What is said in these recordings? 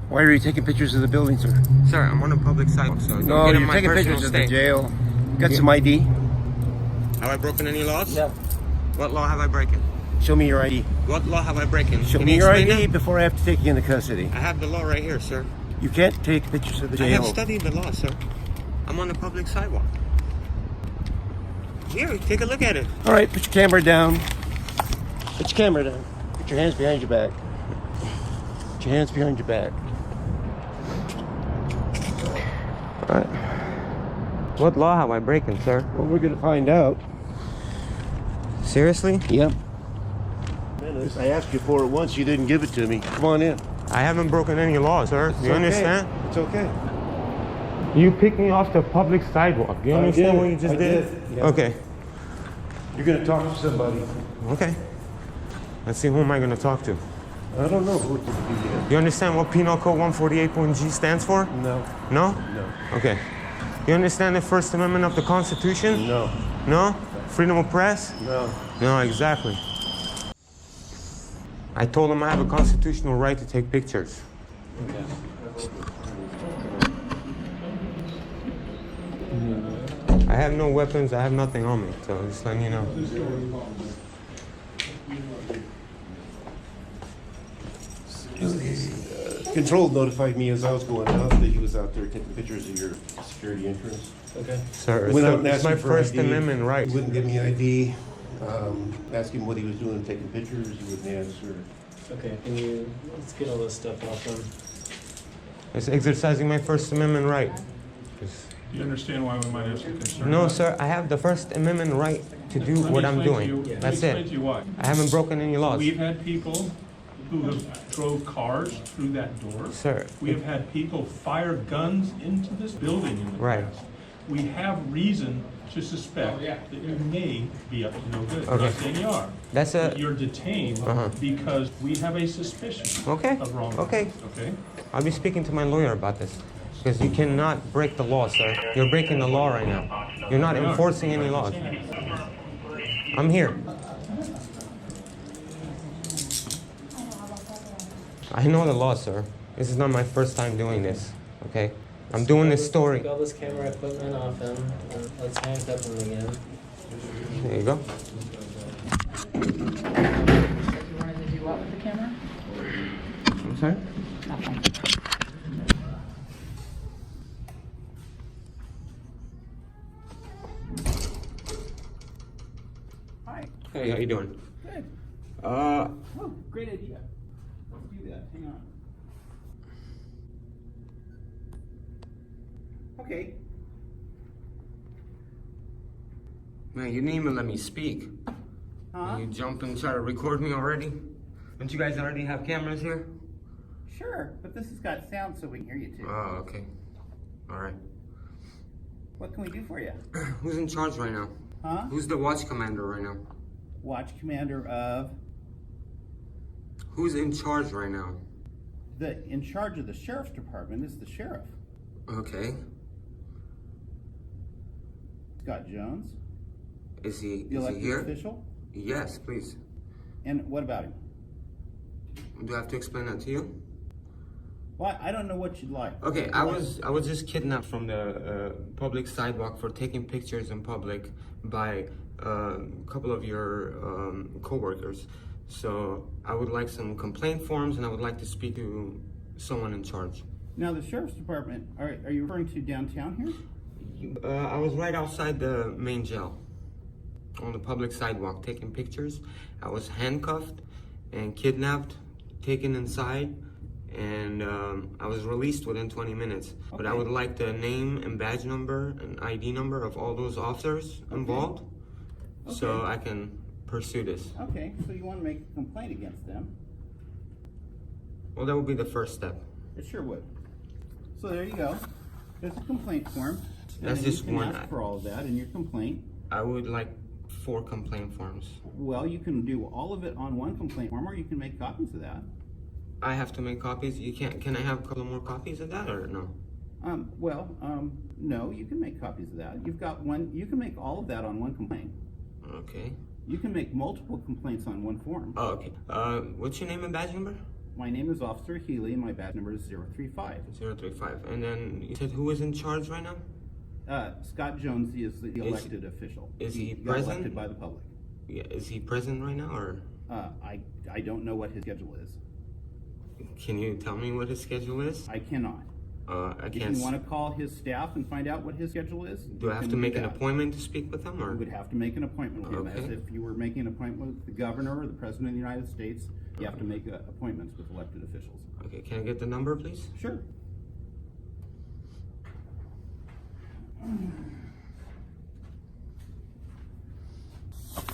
Why are you taking pictures of the building, sir? Sir, I'm on a public sidewalk, so No, don't get in you're my taking personal pictures of the state. jail. Got some ID? Have I broken any laws? Yeah. What law have I broken? Show me your ID. What law have I broken? Show Can me you your explain ID that? before I have to take you into custody. I have the law right here, sir. You can't take pictures of the I have jail. studied the law, sir. I'm on the public sidewalk. Here, take a look at it. All right, put your camera down. Put your camera down. Put your hands behind your back. Put your hands behind your back. All right. What law have I broken, sir? Well, we're gonna find out. Seriously? Yep. I asked you for it once. You didn't give it to me. Come on in. I haven't broken any law, sir. It's You okay. understand? It's okay. You picked me off the public sidewalk. You understand what you just did? Yeah. Okay. You're gonna talk to somebody. Okay. Let's see, who am I going to talk to? I don't know who to do yet. You understand what Penal Code 148.G stands for? No. No? No. Okay. You understand the First Amendment of the Constitution? No. No? Freedom of press? No. No, exactly. I told him I have a constitutional right to take pictures. Okay. I have no weapons, I have nothing on me, so just letting you know. Control notified me as I was going out that he was out there taking pictures of your security entrance. Okay. Sir, Went out and it's asked my him for First ID. Amendment right. He wouldn't give me ID. Asked him what he was doing, taking pictures. He wouldn't answer. Okay, let's get all this stuff off them. It's exercising my First Amendment right. Just- Do you understand why we might have some concern? No, about it? sir, I have the First Amendment right to do Let me what I'm explain to doing. you- That's Let me explain it. to you why. I haven't broken any laws. We've had people who have drove cars through that door. Sir, We have had people fire guns into this building in the Right. past. We have reason to suspect that you may be up to no good. I'm Okay. not saying you are. that's a... But you're detained Uh-huh. because we have a suspicion Okay, of wrongdoing. okay. Okay? I'll be speaking to my lawyer about this. Because you cannot break the law, sir. You're breaking the law right now. You're not enforcing any laws. I'm here. I know the law, sir. This is not my first time doing this, okay? I'm doing this story. Take all this camera equipment off him, and let's handcuff him again. There you go. You wanted to do what with the camera? I'm sorry? Nothing. Hi. Hey, how you doing? Good. Uh, Oh, great idea. Let's do that. Hang on. Okay. man, you didn't even let me speak. Huh? You jump and try to record me already? Don't you guys already have cameras here? Sure, but this has got sound so we can hear you too. Oh, okay. All right. What can we do for you? Who's in charge right now? Huh? Who's the watch commander right now? Watch commander of Who's in charge right now? in charge of the sheriff's department is the sheriff, Okay. Scott Jones, Is he the elected here? official. Yes, please. And what about him? Do I have to explain that to you? Well, I don't know what you'd like. Okay, I was just kidnapped from the public sidewalk for taking pictures in public by a couple of your co-workers. So I would like some complaint forms, and I would like to speak to someone in charge. Now, the sheriff's department, are you referring to downtown here? I was right outside the main jail on the public sidewalk taking pictures. I was handcuffed and kidnapped, taken inside, and I was released within 20 minutes. But I Okay. would like the name and badge number and ID number of all those officers involved so Okay. I can pursue this. Okay, so you want to make a complaint against them? Well, that would be the first step. It sure would. So there you go. There's a complaint form. and That's then just you can one. ask for all of that in your complaint. I would like 4 complaint forms. Well, you can do all of it on one complaint form, or you can make copies of that. I have to make copies. You can't. Can I have a couple more copies of that or no? No, you can make copies of that. You've got one. You can make all of that on one complaint. Okay. You can make multiple complaints on one form. Oh, okay. What's your name and badge number? My name is Officer Healy, and my badge number is 035. 035. And then you said who is in charge right now? Scott Jones is the elected official. Is he got present? elected by the public. Yeah, is he present right now, or I don't know what his schedule is. can you tell me what his schedule is? I cannot. I If can't. you want to call his staff and find out what his schedule is, Do I have you to can make do an that. appointment to speak with him, or? You would have to make an appointment with him, as Okay. if you were making an appointment with the governor or the president of the United States. You have to make appointments with elected officials. Okay, can I get the number, please? Sure.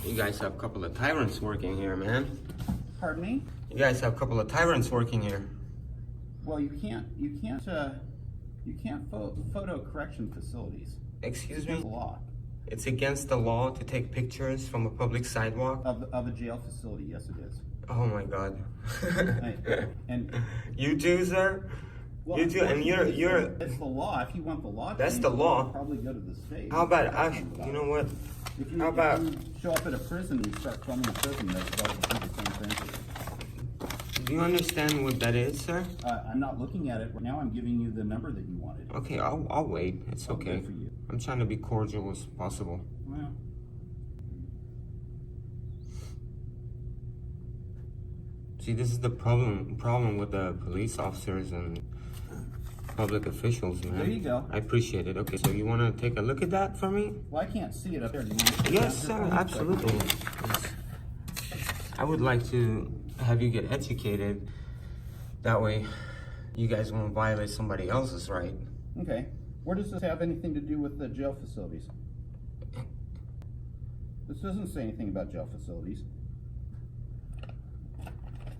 You guys have a couple of tyrants working here, man. Pardon me? You guys have a couple of tyrants working here. Well, you can't photo correction facilities. Excuse It's me? against the law It's against the law to take pictures from a public sidewalk? of a jail facility. Yes, it is. Oh my god. And You do, sir? well, You do, and you're it's the law. If you want the law, That's change, the you law. should probably go to the state. How about you know what? If you, how about- if you show up at a prison and start filming a prison, they'll do the same thing. Do you understand what that is, sir? I'm not looking at it right now. I'm giving you the number that you wanted. Okay, I'll wait. It's Oh, okay. good for you. I'm trying to be cordial as possible. Well, See, this is the problem with the police officers and public officials, man. There you go. I appreciate it. Okay, so you want to take a look at that for me? well, I can't see it up there. Do you want to take Yes, it out sir, there? absolutely. Yes. I would like to have you get educated. That way, you guys won't violate somebody else's right. Okay. Where does this have anything to do with the jail facilities? This doesn't say anything about jail facilities.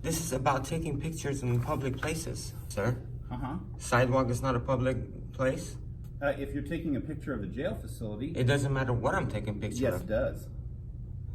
This is about taking pictures in public places, sir. Uh-huh. Sidewalk is not a public place. If you're taking a picture of a jail facility, It doesn't matter what I'm taking pictures yes, of. it does.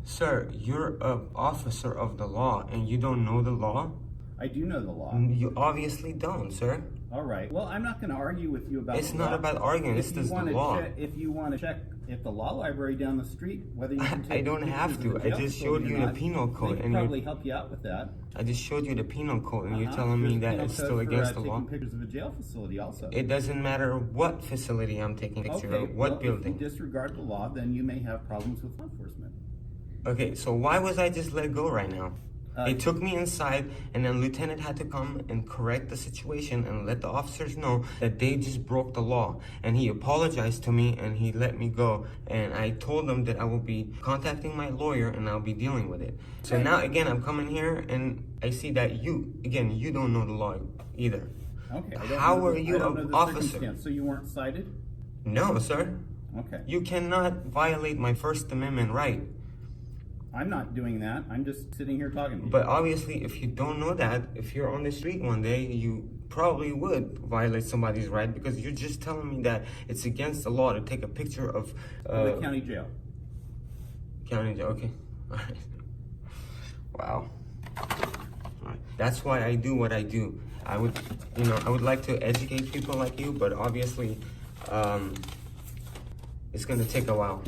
Sir, you're an officer of the law and you don't know the law? I do know the law. You obviously don't, sir. All right. Well, I'm not going to argue with you about It's the not law. about arguing, If it's you just the wanna law. if you want to check at the law library down the street, whether you can take I don't have pictures of to. the I jail just facility showed or you the not, penal code they and can you're- probably help you out with that. I just showed you the penal code and you're telling There's me a that penal it's code still for, against the law? taking pictures of a jail facility also. It doesn't matter what facility I'm taking picture of, what well, building. If you disregard the law, then you may have problems with law enforcement. Okay, so why was I just let go right now? They Uh, took me inside and then lieutenant had to come and correct the situation and let the officers know that they just broke the law. And he apologized to me and he let me go. And I told them that I will be contacting my lawyer and I'll be dealing with it. So Okay. now again, I'm coming here and I see that you don't know the law either. Okay. How are you I don't know an the officer? circumstance. So you weren't cited? No, sir. Okay. You cannot violate my First Amendment right. I'm not doing that. I'm just sitting here talking to you. But obviously, if you don't know that, if you're on the street one day, you probably would violate somebody's right because you're just telling me that it's against the law to take a picture of the county jail. county jail. Okay, all right. Wow. All right. That's why I do what I do. I would like to educate people like you, but obviously, it's gonna take a while.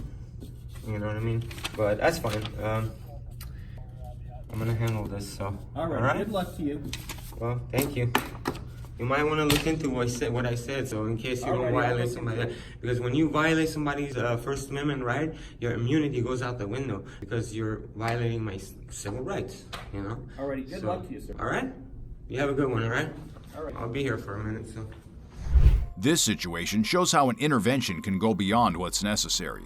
You know what I mean? But that's fine. I'm gonna handle this. So. All right. Good luck to you. Well, thank you. You might want to look into what I said, so in case you don't Alrighty, I'll violate look somebody, into because when you violate somebody's First Amendment right, your immunity goes out the window because you're violating my civil rights. You know. Alrighty. Good luck to you, sir. All right. You have a good one. All right. All right. I'll be here for a minute. So. This situation shows how an intervention can go beyond what's necessary.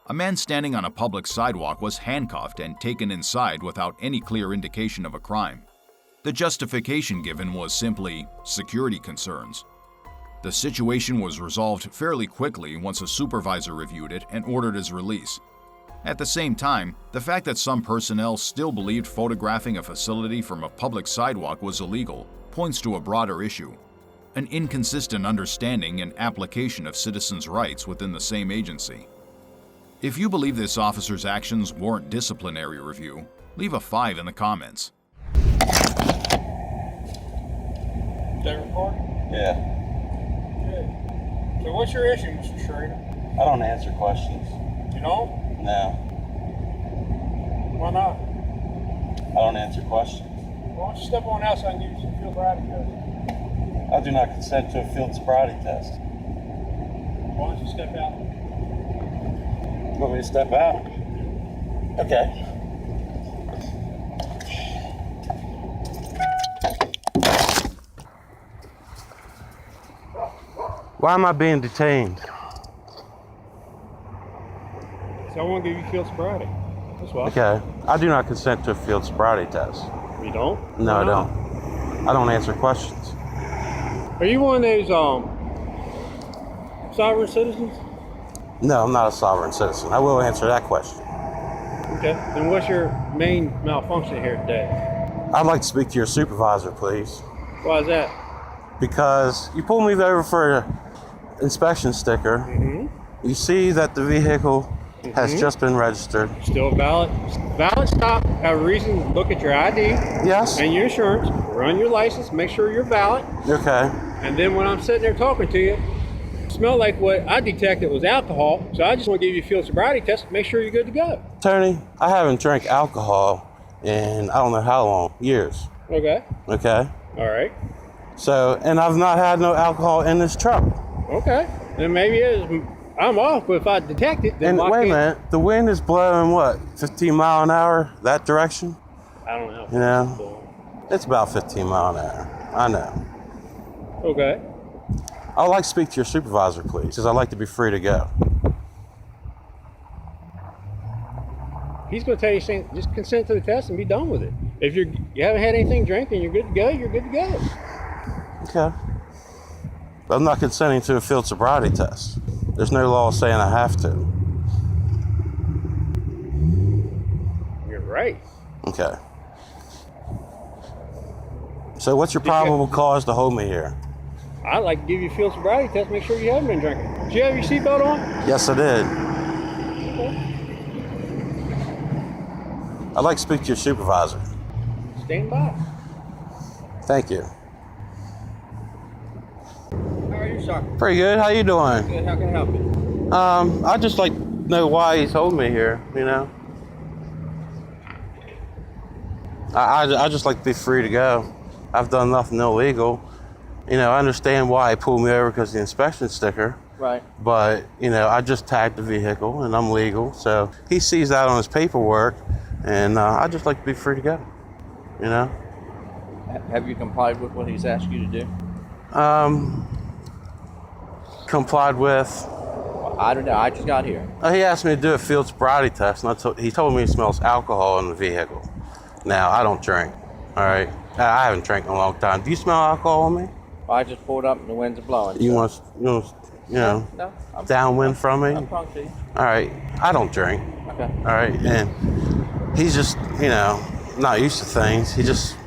A man standing on a public sidewalk was handcuffed and taken inside without any clear indication of a crime. The justification given was simply security concerns. The situation was resolved fairly quickly once a supervisor reviewed it and ordered his release. At the same time, the fact that some personnel still believed photographing a facility from a public sidewalk was illegal points to a broader issue: an inconsistent understanding and application of citizens' rights within the same agency. If you believe this officer's actions warrant disciplinary review, leave a 5 in the comments. Is that recording? Yeah, Good. So what's your issue, Mr. Schrader? I don't answer questions. You know? No, Why not? I don't answer questions. Why don't you step on out so I can give you some field sobriety test? I do not consent to a field sobriety test. Why don't you step out? Want me to step out? Okay. Why am I being detained? So I want to give you field sobriety. That's why. Okay. I do not consent to a field sobriety test. You don't? No, Why I not? don't. I don't answer questions. Are you one of those sovereign citizens? No, I'm not a sovereign citizen. I will answer that question. Okay. Then what's your main malfunction here today? I'd like to speak to your supervisor, please. Why is that? Because you pulled me over for an inspection sticker. You see that the vehicle has just been registered. Still valid stop. Have a reason to look at your ID Yes? and your insurance. Run your license. Make sure you're valid. Okay. And then when I'm sitting there talking to you, it smelled like what I detected was alcohol. So I just want to give you a field sobriety test. Make sure you're good to go. Tony, I haven't drank alcohol in I don't know how long. Years. Okay. Okay? All right. So, and I've not had no alcohol in this truck. Okay. Then maybe I'm off, but if I detect it, then And why wait a can't- minute, the wind is blowing what, 15 mile an hour that direction? I don't know. You know, it's about 15 mile an hour. I know. Okay. I'd like to speak to your supervisor, please, because I'd like to be free to go. He's going to tell you, saying, just consent to the test and be done with it. If you haven't had anything drink and you're good to go, you're good to go. Okay. But I'm not consenting to a field sobriety test. There's no law saying I have to. You're right. Okay. So what's your probable cause to hold me here? I'd like to give you a field sobriety test. Make sure you haven't been drinking. Did you have your seatbelt on? Yes, I did. Okay. I'd like to speak to your supervisor. Stand by. Thank you. How are you, sir? Pretty good. How you doing? Good. How can I help you? I'd just like to know why he's holding me here, you know? I just like to be free to go. I've done nothing illegal. You know, I understand why he pulled me over because of the inspection sticker. Right. But, you know, I just tagged the vehicle and I'm legal. So he sees that on his paperwork and I just like to be free to go, you know? Have you complied with what he's asked you to do? Complied with. I don't know. I just got here. He asked me to do a field sobriety test, and he told me he smells alcohol in the vehicle. Now, I don't drink, all right? I haven't drank in a long time. Do you smell alcohol on me? I just pulled up and the winds are blowing. You so- want you know, No. downwind from me? I'm talking to you. All right, I don't drink, Okay. all right? And he's just, you know, not used to things. He just,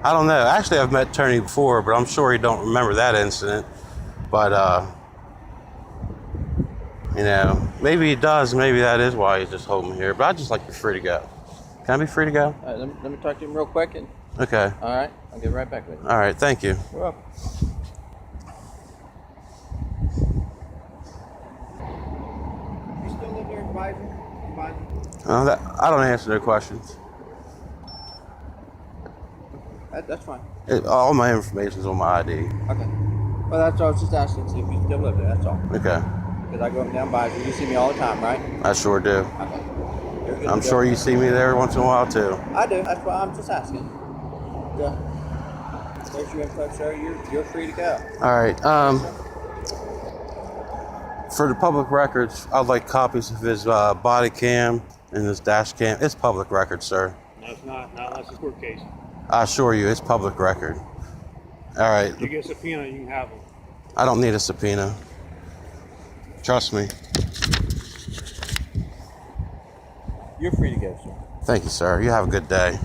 I don't know. Actually, I've met Tony before, but I'm sure he don't remember that incident. But, you know, maybe he does. Maybe that is why he's just holding me here. But I'd just like to be free to go. Can I be free to go? Let me talk to him real quick. And Okay. all right, I'll get right back with you. All right. Thank you. You're welcome. You still live there, Supervisor? I don't answer their questions. That's fine. All my information's on my ID. Okay. Well, that's all I was just asking. See if you still live there. That's all. Okay. Because I go up and down by you. You see me all the time, right? I sure do. Okay. You're good I'm to sure go. you see me there once in a while too. I do. That's why I'm just asking. Yeah. There's your info, sir. You're free to go. All right. For the public records, I'd like copies of his body cam and his dash cam. It's public record, sir. No, it's not. Not unless it's a court case. I assure you, it's public record. All right. If you get a subpoena, you can have them. I don't need a subpoena. Trust me. You're free to go, sir. Thank you, sir. You have a good day.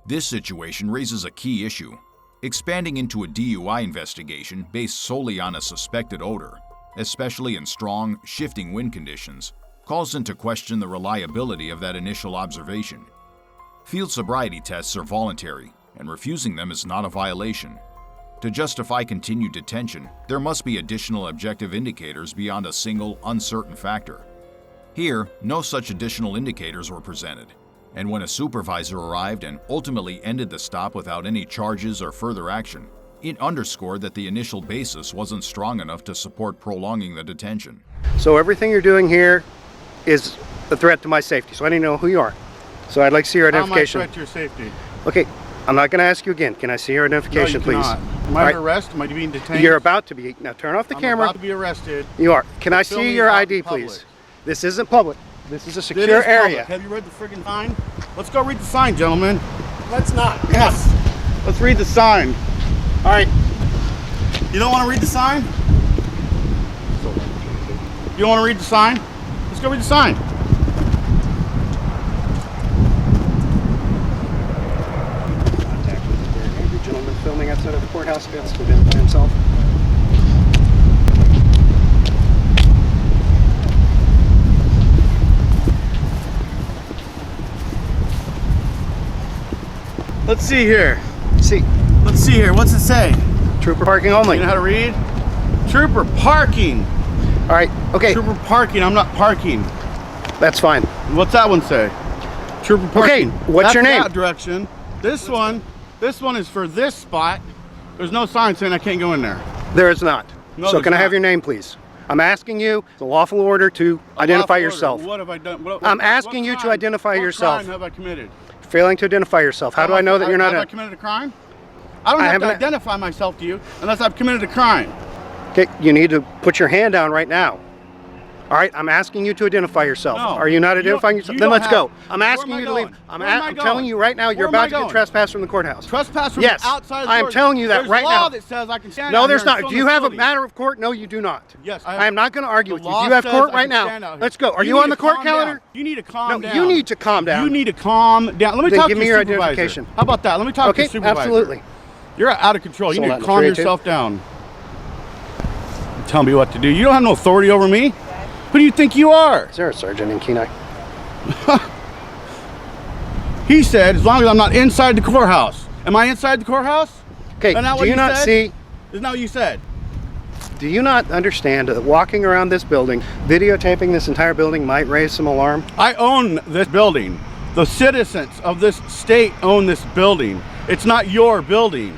This situation raises a key issue. Expanding into a DUI investigation based solely on a suspected odor, especially in strong, shifting wind conditions, calls into question the reliability of that initial observation. Field sobriety tests are voluntary, and refusing them is not a violation. To justify continued detention, there must be additional objective indicators beyond a single, uncertain factor. Here, no such additional indicators were presented. And when a supervisor arrived and ultimately ended the stop without any charges or further action, it underscored that the initial basis wasn't strong enough to support prolonging the detention. So everything you're doing here is a threat to my safety, so I need to know who you are. So I'd like to see your identification. How am I a threat to your safety? Okay, I'm not going to ask you again. Can I see your identification, No, you please? cannot. Am I under arrest? Am I being detained? You're about to be. Now turn off the camera. I'm about to be arrested. You are. Can I Film see me your out ID, in public. please? This isn't public. This is a It secure is area. public. Have you read the friggin' sign? Let's go read the sign, gentlemen. Let's not. Yes. Let's read the sign. All right. You don't want to read the sign? You don't want to read the sign? Let's go read the sign. Contact with the very angry gentleman filming outside of the courthouse. Fails to identify himself. Let's see here. See. Let's see here. What's it say? Trooper parking only. You know how to read? Trooper parking. All right. Okay. Trooper parking. I'm not parking. That's fine. What's that one say? Trooper parking. Okay. What's That's your name? That direction. This one is for this spot. There's no sign saying I can't go in there. There is not. No, So there's can I have not. your name, please? I'm asking you the lawful order to identify Lawful yourself. order. What have I done? I'm asking you to crime- identify yourself. What crime have I committed? Failing to identify yourself. How do I know that you're not Have I a... committed a crime? I don't have to haven't- identify myself to you unless I've committed a crime. Okay, you need to put your hand down right now. All right, I'm asking you to identify yourself. No, Are you not you identifying don't- yourself? you Then don't let's go. have- I'm Where asking am I you to leave. going? I'm Where am I telling going? you right now, you're Where am I about to get going? trespassed from the courthouse. Trespass from Yes, outside the I am doors. telling you that There's right law now. that says I can stand No, out there's here and not. film Do you this have a building. matter of court? No, you do not. Yes, I am not going to argue The with you. law Do you have says court I right can now? stand out here. Let's go. Are you need on the to court calm calendar? down. You need to calm No, down. you need to calm down. You need to calm down. Let me Then talk give to me your your supervisor. identification. How about that? Let me talk to Okay, your supervisor. absolutely. You're out of control. You Sold need out to in calm 382. yourself down. Tell me what to do. You don't have no authority over me. Who do you think you are? Is there a sergeant in Kenai? He said, as long as I'm not inside the courthouse. Am I inside the courthouse? Okay, Isn't that do what you not said? see? Isn't that what you said? Do you not understand that walking around this building, videotaping this entire building might raise some alarm? I own this building. The citizens of this state own this building. It's not your building.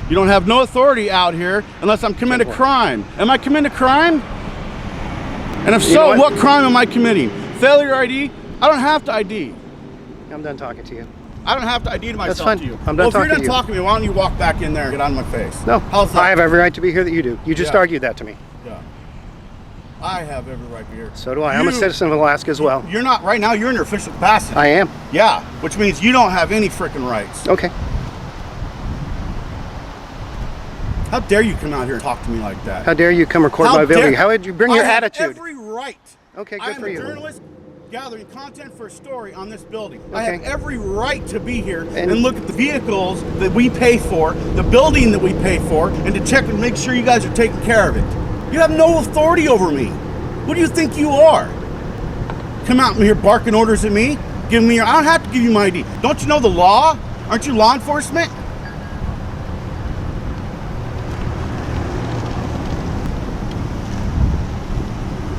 You don't have no authority out here unless I'm committing a crime. Am I committing a crime? And if You know so, what? what crime am I committing? Failure ID? I don't have to ID. I'm done talking to you. I don't have to ID to myself fine. to you. I'm done well, if talking you're done to you. talking to me, why don't you walk back in there and get out of my face? No, How's that? I have every right to be here that you do. You just Yeah. argued that to me. Yeah. I have every right to be here. So do I. I'm a You- citizen of Alaska as well. You're not, right now, you're in your official capacity. I am. Yeah, which means you don't have any freaking rights. Okay. How dare you come out here and talk to me like that? How dare you come record my video? How would you bring your I have attitude? every right. Okay, I good am for a you. journalist gathering content for a story on this building. I Okay. have every right to be here And- and look at the vehicles that we pay for, the building that we pay for, and to check and make sure you guys are taking care of it. You have no authority over me. Who do you think you are? Come out here barking orders at me, giving me your, I don't have to give you my ID. Don't you know the law? Aren't you law enforcement?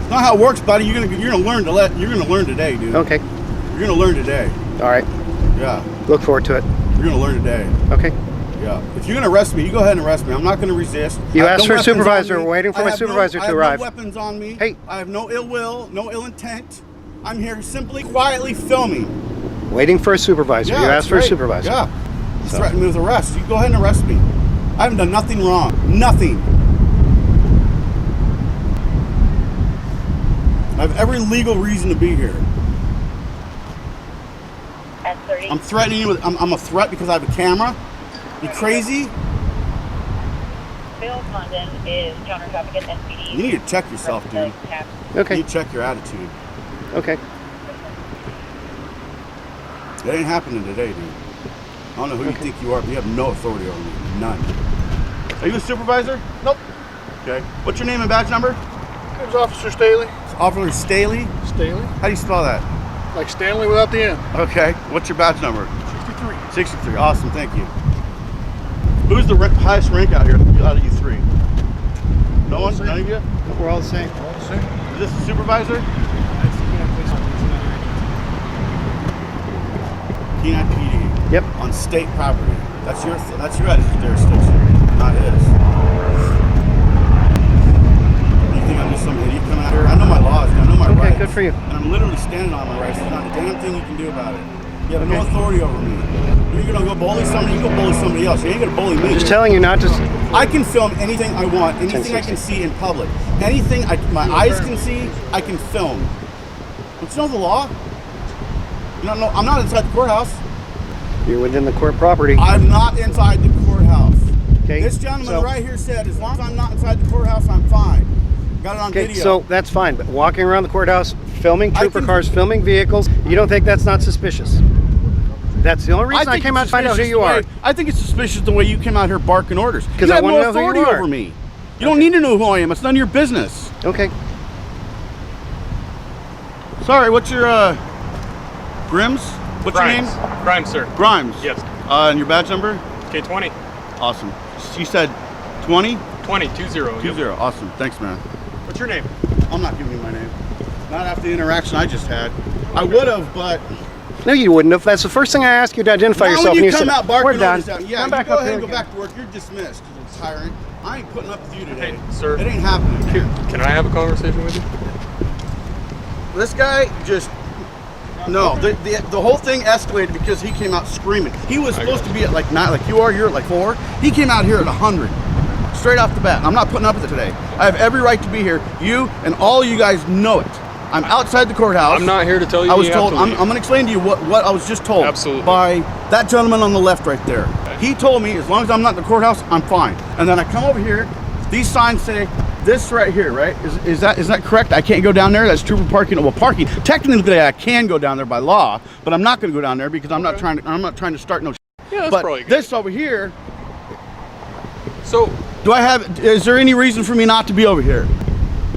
It's not how it works, buddy. You're gonna learn today, dude. Okay. You're gonna learn today. All right. Yeah. Look forward to it. You're gonna learn today. Okay. Yeah. If you're gonna arrest me, you go ahead and arrest me. I'm not gonna resist. You I have asked for a weapons on supervisor. me. We're waiting for I my have supervisor I to have arrive. No weapons on me. Hey. I have no ill will, no ill intent. I'm here simply quietly filming. Waiting for a supervisor. Yeah, You that's asked for a great. supervisor. Yeah. You threatened me with arrest. You go ahead and arrest me. I haven't done nothing wrong. Nothing. I have every legal reason to be here. I'm threatening you with, I'm a threat because I have a camera? You crazy? Bill Condon is counter traffic at SPD. You need to check yourself, dude. Okay. You need to check your attitude. Okay. It ain't happening today, dude. I don't know who you think you are, but you have no authority over me. None. Are you a supervisor? Nope. Okay. What's your name and badge number? It was Officer Staley. It's Officer Staley? Staley. How do you spell that? Like Stanley without the N. Okay. What's your badge number? 63. 63. Awesome. Thank you. Who's the highest rank out here out of you three? No one? None of you? We're all the same. All the same. Is this the supervisor? Kenai PD. Yep. On state property. That's your guys' jurisdiction, not his. You think I'm just some idiot coming out here? I know my laws, I know my rights. Okay, good for you. And I'm literally standing on my rights. There's not a damn thing you can do about it. You have no authority over me. You're gonna go bully somebody, you go bully somebody else. You ain't gonna bully me. I'm just telling you not to. I can film anything I want, anything I can see in public. Anything my eyes can see, I can film. Don't you know the law? I'm not inside the courthouse. You're within the court property. I'm not inside the courthouse. Okay. This gentleman right here said, as long as I'm not inside the courthouse, I'm fine. Got it on video. So that's fine, but walking around the courthouse, filming trooper cars, filming vehicles, you don't think that's not suspicious? That's the only reason I came out to find out who you are. I think it's suspicious the way you came out here barking orders. Because you I have want no to know who authority you are. over me. You don't need to know who I am. It's none of your business. Okay. Sorry, what's your Grims? What's Grimes. your name? Grimes, sir. Grimes. Yes. And your badge number? K20. Awesome. You said 20? 20, 20. 20. Awesome. Thanks, man. What's your name? I'm not giving you my name. Not after the interaction I just had. I would have, but... No, you wouldn't have. That's the first thing I asked you to identify now yourself. When you and come said, out barking we're done. Yeah, Come back you go up ahead here and go again. back to work. You're dismissed. It's tyrant. I ain't putting up with you today. Hey, sir. It ain't happening. Can I have a conversation with you? This guy just... No, the whole thing escalated because he came out screaming. He was supposed to be at like 9, like you are here at like 4. He came out here at 100. Straight off the bat. I'm not putting up with it today. I have every right to be here. You and all you guys know it. I'm outside the courthouse. I'm not here to tell you. I was you told. have to I'm going to explain to you what I was just told. Absolutely. By that gentleman on the left right there. Okay. He told me as long as I'm not in the courthouse, I'm fine. And then I come over here. These signs say this right here, right? Is that correct? I can't go down there. That's trooper parking. Well, parking. Technically, I can go down there by law, but I'm not going to go down there because I'm not trying to start no. Yeah, that's but probably good. This over here. So, is there any reason for me not to be over here?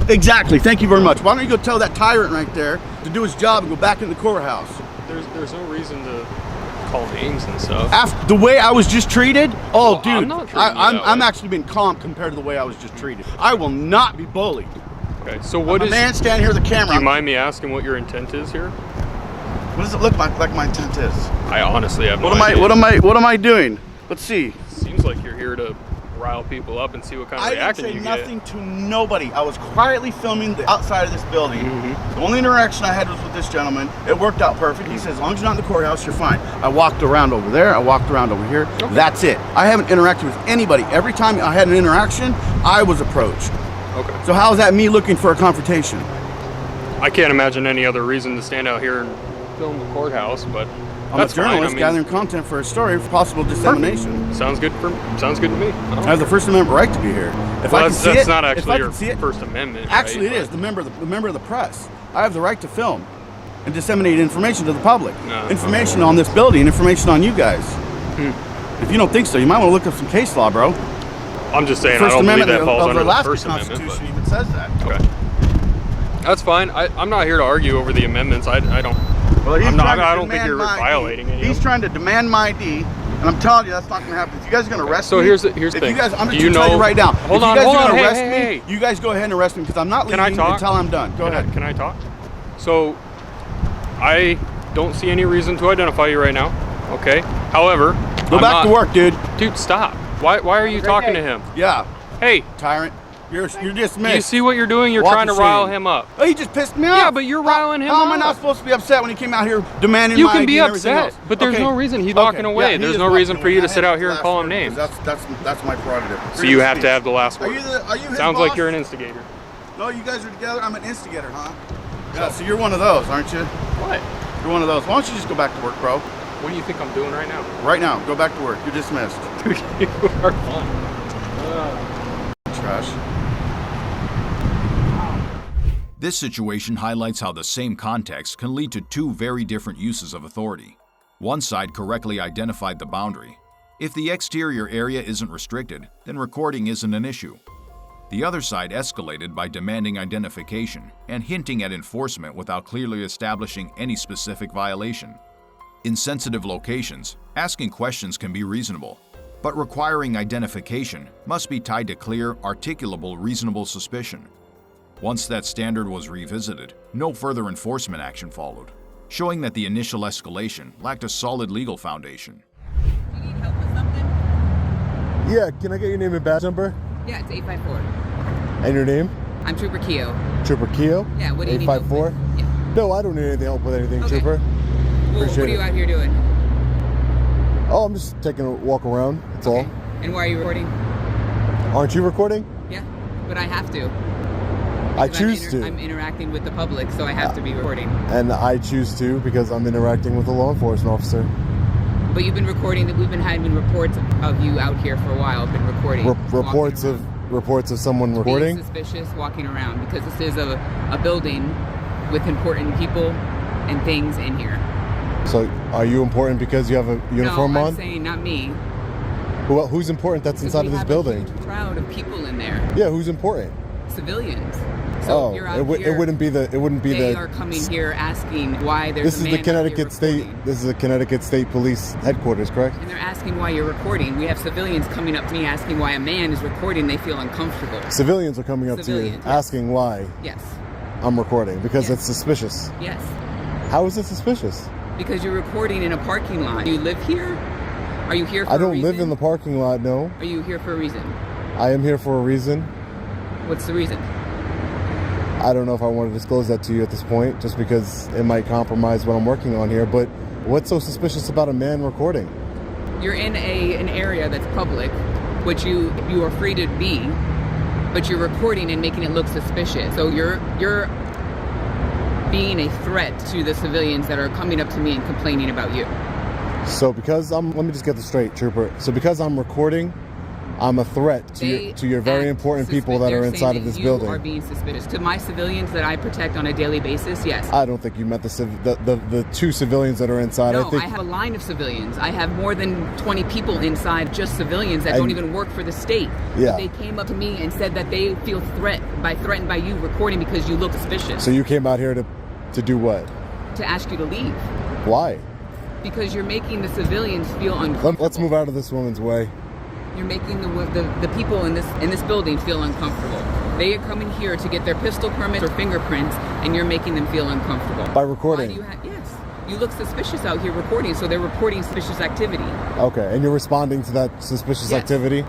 Exactly. Thank you very much. Why don't you go tell that tyrant right there to do his job and go back in the courthouse? there's no reason to call names and stuff. After the way I was just treated, Well, dude, I'm not treating you that I'm way. actually being calm compared to the way I was just treated. I will not be bullied. Okay, so what I'm is... a man standing here with a camera. Do you mind me asking what your intent is here? What does it look like my intent is? I honestly have no What am I doing? Let's see. Seems like you're here to rile people up and see what kind of I reaction didn't you say get. nothing to nobody. I was quietly filming the outside of this building. The only interaction I had was with this gentleman. It worked out perfect. He said, as long as you're not in the courthouse, you're fine. I walked around over there. I walked around over here. Okay. That's it. I haven't interacted with anybody. Every time I had an interaction, I was approached. Okay. So how is that me looking for a confrontation? I can't imagine any other reason to stand out here and film the courthouse, but I'm that's a journalist fine. I mean, gathering content for a story for possible dissemination. perfect. Sounds good to me. I have the First Amendment right to be here. If I can see that's it, not if actually I your can see it, First Amendment. actually, right? it is the member of the press. I have the right to film and disseminate information to the public. No. Information on this building, information on you guys. If you don't think so, you might want to look up some case law, bro. I'm just saying, First I don't believe Amendment that falls of under the Alaska First Amendment. Constitution even says that. Okay. That's fine. I'm not here to argue over the amendments. I don't. Well, I don't think you're violating any. He's trying to demand my ID, and I'm telling you that's not going to happen. If you guys are going to arrest me, So here's the thing. You guys, I'm Do just you going to tell know? you right now. Hold if on, you guys hold are on. going to Hey, arrest hey, me, you guys go ahead and arrest me because I'm not Can I leaving talk? until I'm done. Go ahead. Can I talk? So, I don't see any reason to identify you right now. Okay. However, Go back to work, dude. Dude, stop. Why are you talking to him? Yeah. Hey, tyrant. You're dismissed. you see what you're doing? You're Walk trying to of ral shame. him up. Oh, he just pissed me off. Yeah, but you're riling him How up. am I not supposed to be upset when he came out here demanding You my can ID be and everything upset, else? but there's Okay. no reason. He's walking away. Yeah, he There's is no walking reason for away. you to I sit had out here the and last call him word names. because That's my prerogative. So you have to have the last word. Are you his Sounds boss? like you're an instigator. No, you guys are together. I'm an instigator, huh? Yeah. So you're one of those, aren't you? What? You're one of those. Why don't you just go back to work, bro? What do you think I'm doing right now? Right now, go back to work. You're dismissed. Dude, you are fun. Trash. This situation highlights how the same context can lead to two very different uses of authority. One side correctly identified the boundary. If the exterior area isn't restricted, then recording isn't an issue. The other side escalated by demanding identification and hinting at enforcement without clearly establishing any specific violation. In sensitive locations, asking questions can be reasonable, but requiring identification must be tied to clear, articulable, reasonable suspicion. Once that standard was revisited, no further enforcement action followed. showing that the initial escalation lacked a solid legal foundation. Do you need help with something? Yeah, can I get your name and badge number? Yeah, it's 854. And your name? I'm Trooper Keo. Trooper Keo? Yeah, what do you need help 854? with? Yeah. No, I don't need any help with anything, Okay. Trooper. Well, what are you out here doing? Oh, I'm just taking a walk around, that's all. And why are you recording? Aren't you recording? Yeah, but I have to. I Because choose to. I'm interacting with the public, so I have to be recording. And I choose to because I'm interacting with a law enforcement officer. But you've been recording, that we've been having reports of you out here for a while, been recording. Reports of someone recording? Being suspicious, walking around, because this is a building with important people and things in here. So, are you important because you have a uniform no, on? I'm saying not me. Who's important that's inside of this building? A crowd of people in there. Yeah, who's important? Civilians. So if you're out here, it wouldn't be the. They are coming here asking why there's This a is man the Connecticut out here State. This is the Connecticut State Police headquarters, correct? And they're asking why you're recording. We have civilians coming up to me asking why a man is recording. They feel uncomfortable. Civilians are coming up to you Civilians, yes. asking why Yes. I'm recording because it's suspicious. Yes. How is it suspicious? Because you're recording in a parking lot. Do you live here? Are you here for I a don't reason? live in the parking lot, no. Are you here for a reason? I am here for a reason. What's the reason? I don't know if I want to disclose that to you at this point, just because it might compromise what I'm working on here, but what's so suspicious about a man recording? You're in an area that's public, which you are free to be, but you're recording and making it look suspicious. So you're being a threat to the civilians that are coming up to me and complaining about you. So because let me just get this straight, Trooper. So because I'm recording, I'm a threat to your very important people that are inside of this building. You are being suspicious. To my civilians that I protect on a daily basis, yes. I don't think you meant the two civilians that are inside. No, I have a line of civilians. I have more than 20 people inside, just civilians that don't even work for the state. Yeah. They came up to me and said that they feel threatened by you recording because you look suspicious. So you came out here to do what? To ask you to leave. Why? Because you're making the civilians feel uncomfortable. Let's move out of this woman's way. You're making the people in this building feel uncomfortable. They are coming here to get their pistol permits or fingerprints, and you're making them feel uncomfortable. By recording? Yes. You look suspicious out here recording, so they're reporting suspicious activity. Okay, and you're responding to that suspicious activity?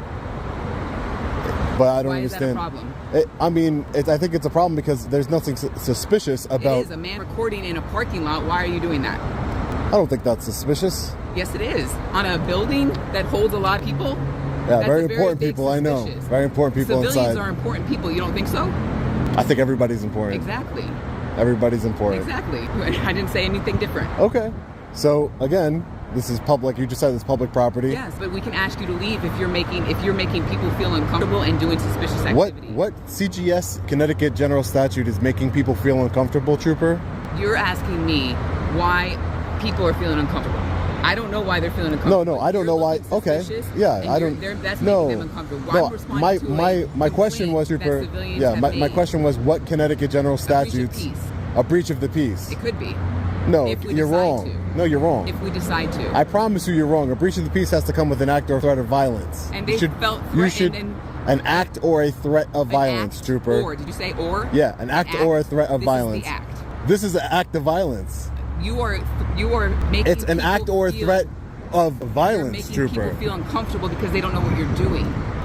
But I don't understand. Why is that a problem? I think it's a problem because there's nothing suspicious about... It is a man recording in a parking lot. Why are you doing that? I don't think that's suspicious. Yes, it is. On a building that holds a lot of people? Yeah, very important people, I know. Very important people inside. Civilians are important people. You don't think so? I think everybody's important. Exactly. Everybody's important. Exactly. I didn't say anything different. Okay. So, again, this is public. You just said it's public property. Yes, but we can ask you to leave if you're making people feel uncomfortable and doing suspicious activity. What CGS Connecticut General Statute is making people feel uncomfortable, Trooper? You're asking me why people are feeling uncomfortable. I don't know why they're feeling uncomfortable. No, I don't know why. Okay. Yeah, I don't. That's no, making them uncomfortable. My question was, Trooper. Yeah, my question was, what Connecticut General Statutes? A breach of the peace. It could be. No, you're wrong. No, you're wrong. If we decide to. I promise you, you're wrong. A breach of the peace has to come with an act or threat of violence. And they felt threatened. An act or a threat of violence, Trooper. Or did you say or? Yeah, an act or a threat of violence. This is the act. This is an act of violence. You are making. It's an act or a threat of violence, Trooper. Trooper. People feel uncomfortable because they don't know what you're doing.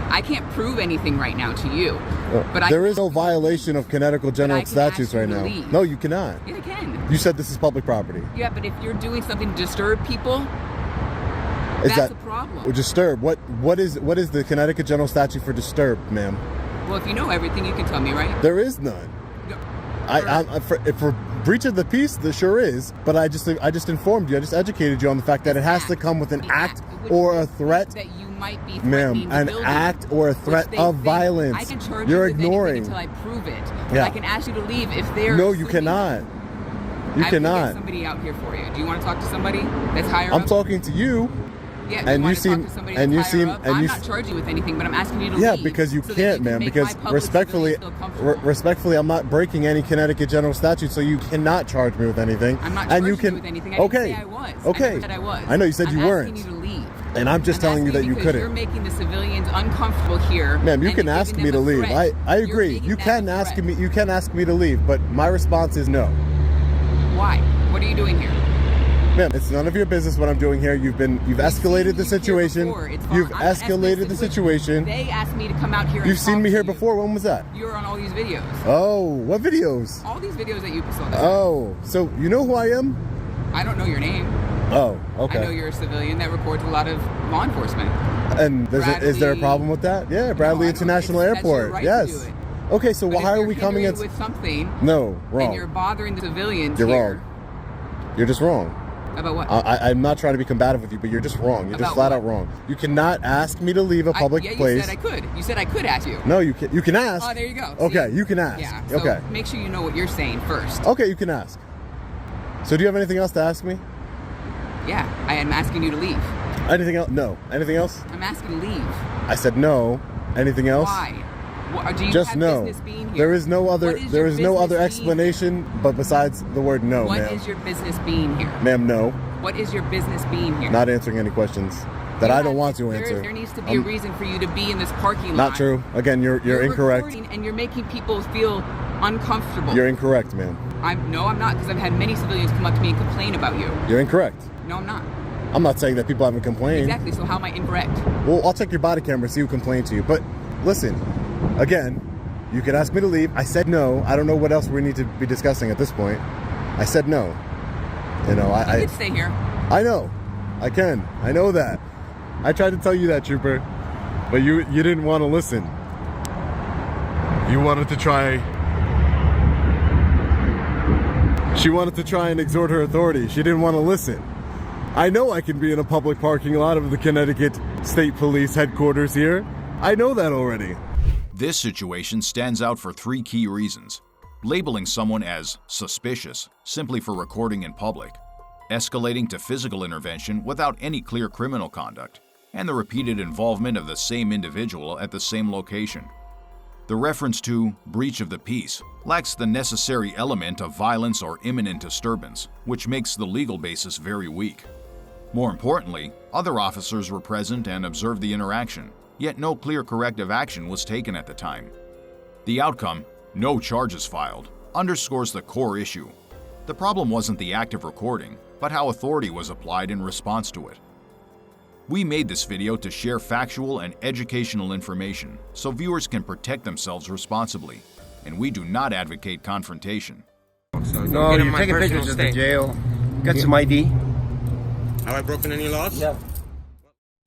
I can't prove anything right now to you. But there is no violation of Connecticut General Statutes right now. No, you cannot. Yeah, I can. You said this is public property. Yeah, but if you're doing something to disturb people, that's a problem. Disturb. What is the Connecticut General Statute for disturb, ma'am? Well, if you know everything, you can tell me, right? There is none. No. For breach of the peace, there sure is. But I just informed you. I just educated you on the fact that it has to come with an act or a threat. That you might be ma'am, an act or a threat of violence. I can charge You're you with ignoring until I prove it. Yeah. I can ask you to leave if they're. No, you cannot. You I cannot. Will get somebody out here for you. Do you want to talk to somebody that's higher up? I'm talking to you. Yeah, and you seem, and you seem, and I'm not charging you with anything, but I'm asking you to leave. Yeah, because you can't, ma'am. Because respectfully, I'm not breaking any Connecticut General Statute, so you cannot charge me with anything. I'm not charging you with anything. I didn't say I was. Okay. I said I was. I know you said you weren't. I'm asking you to leave. And I'm just telling you that you couldn't. You're making the civilians uncomfortable here. Ma'am, you can ask me to leave. I agree. You can ask me to leave, but my response is no. Why? What are you doing here? Ma'am, it's none of your business what I'm doing here. You've escalated the situation. You've escalated the situation. They asked me to come out here. You've seen me here before. When was that? You were on all these videos. Oh, what videos? All these videos that you saw. Oh, so you know who I am? I don't know your name. Oh, okay. I know you're a civilian that records a lot of law enforcement. And is there a problem with that? Yeah, Bradley International Airport. Right yes. To do it. Okay, so why are we coming in with something? No, wrong. And you're bothering the civilians. You're here. wrong. You're just wrong. About what? I'm not trying to be combative with you, but you're just wrong. You're just flat out wrong. You cannot ask me to leave a public place. You said I could. You said I could ask you. No, you can ask. Oh, there you go. Okay, See? you can ask. Yeah. So okay. Make sure you know what you're saying first. Okay, you can ask. So do you have anything else to ask me? Yeah, I am asking you to leave. Anything else? No. Anything else? I'm asking to leave. I said no. Anything else? Why? Do you just have no. business being here? There is no other. There is no other explanation, but besides the word no, ma'am. What is your business being here? Ma'am, no. What is your business being here? Not answering any questions that I don't want to answer. There needs to be a reason for you to be in this parking lot. Not true. Again, you're incorrect. And you're making people feel uncomfortable. You're incorrect, ma'am. I'm not, because I've had many civilians come up to me and complain about you. You're incorrect. No, I'm not. I'm not saying that people haven't complained. Exactly. So how am I incorrect? Well, I'll check your body camera and see who complained to you. But listen, again, you can ask me to leave. I said no. I don't know what else we need to be discussing at this point. I said no. You know, I could stay here. I know. I can. I know that. I tried to tell you that, Trooper, but you didn't want to listen. You wanted to try. She wanted to try and exhort her authority. She didn't want to listen. I know I can be in a public parking lot of the Connecticut State Police headquarters here. I know that already. This situation stands out for 3 key reasons: labeling someone as suspicious simply for recording in public, escalating to physical intervention without any clear criminal conduct, and the repeated involvement of the same individual at the same location. The reference to breach of the peace lacks the necessary element of violence or imminent disturbance, which makes the legal basis very weak. More importantly, other officers were present and observed the interaction, yet no clear corrective action was taken at the time. The outcome, no charges filed, underscores the core issue. The problem wasn't the act of recording, but how authority was applied in response to it. We made this video to share factual and educational information so viewers can protect themselves responsibly, and we do not advocate confrontation. No, you're taking pictures of the jail. Got some ID. Have I broken any laws? Yeah.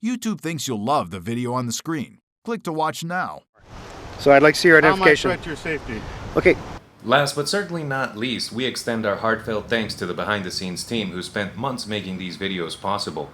YouTube thinks you'll love the video on the screen. Click to watch now. So I'd like to see your identification. How might threat your safety? Okay. Last but certainly not least, we extend our heartfelt thanks to the behind-the-scenes team who spent months making these videos possible.